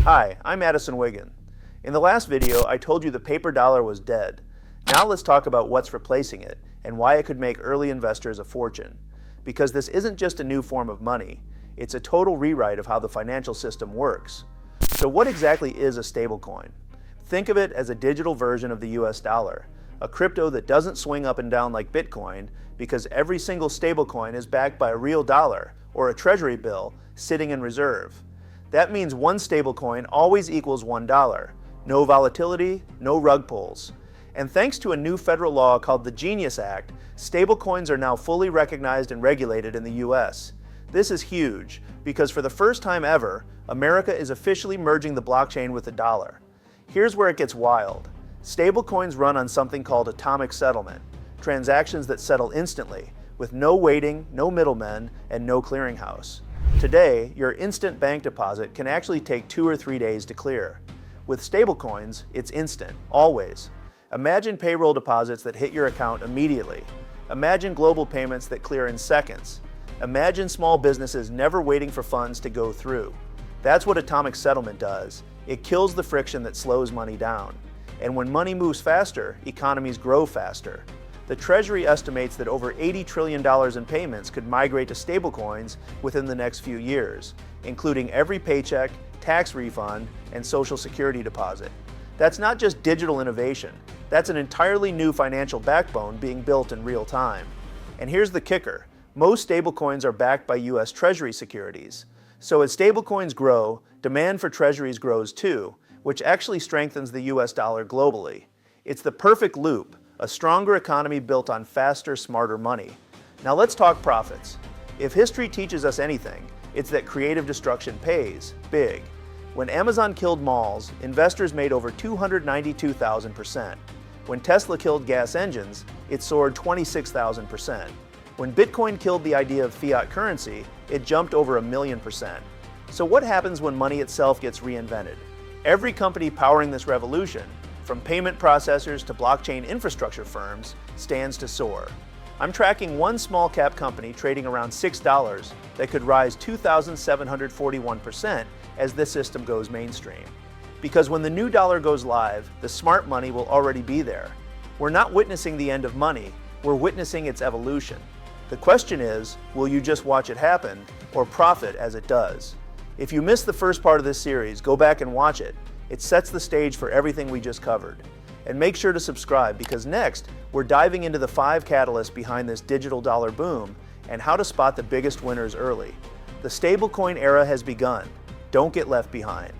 Hi, I'm Addison Wiggin. In the last video, I told you the paper dollar was dead. Now let's talk about what's replacing it and why it could make early investors a fortune. Because this isn't just a new form of money, it's a total rewrite of how the financial system works. So what exactly is a stablecoin? Think of it as a digital version of the US dollar, a crypto that doesn't swing up and down like Bitcoin because every single stablecoin is backed by a real dollar or a treasury bill sitting in reserve. That means one stablecoin always equals $1. No volatility, no rug pulls. And thanks to a new federal law called the Genius Act, stablecoins are now fully recognized and regulated in the US. This is huge because for the first time ever, America is officially merging the blockchain with the dollar. Here's where it gets wild. Stablecoins run on something called atomic settlement, transactions that settle instantly, with no waiting, no middlemen, and no clearinghouse. Today, your instant bank deposit can actually take 2 or 3 days to clear. With stablecoins, it's instant, always. Imagine payroll deposits that hit your account immediately. Imagine global payments that clear in seconds. Imagine small businesses never waiting for funds to go through. That's what atomic settlement does. It kills the friction that slows money down. And when money moves faster, economies grow faster. The Treasury estimates that over $80 trillion in payments could migrate to stablecoins within the next few years, including every paycheck, tax refund, and Social Security deposit. That's not just digital innovation, that's an entirely new financial backbone being built in real time. And here's the kicker, most stablecoins are backed by US Treasury securities. So as stablecoins grow, demand for treasuries grows too, which actually strengthens the US dollar globally. It's the perfect loop. A stronger economy built on faster, smarter money. Now let's talk profits. If history teaches us anything, it's that creative destruction pays, big. When Amazon killed malls, investors made over 292,000%. When Tesla killed gas engines, it soared 26,000%. When Bitcoin killed the idea of fiat currency, it jumped over 1,000,000%. So what happens when money itself gets reinvented? Every company powering this revolution, from payment processors to blockchain infrastructure firms, stands to soar. I'm tracking one small cap company trading around $6 that could rise 2,741% as this system goes mainstream. Because when the new dollar goes live, the smart money will already be there. We're not witnessing the end of money, we're witnessing its evolution. The question is, will you just watch it happen or profit as it does? If you missed the first part of this series, go back and watch it. It sets the stage for everything we just covered. And make sure to subscribe because next, we're diving into the 5 catalysts behind this digital dollar boom and how to spot the biggest winners early. The stablecoin era has begun. Don't get left behind.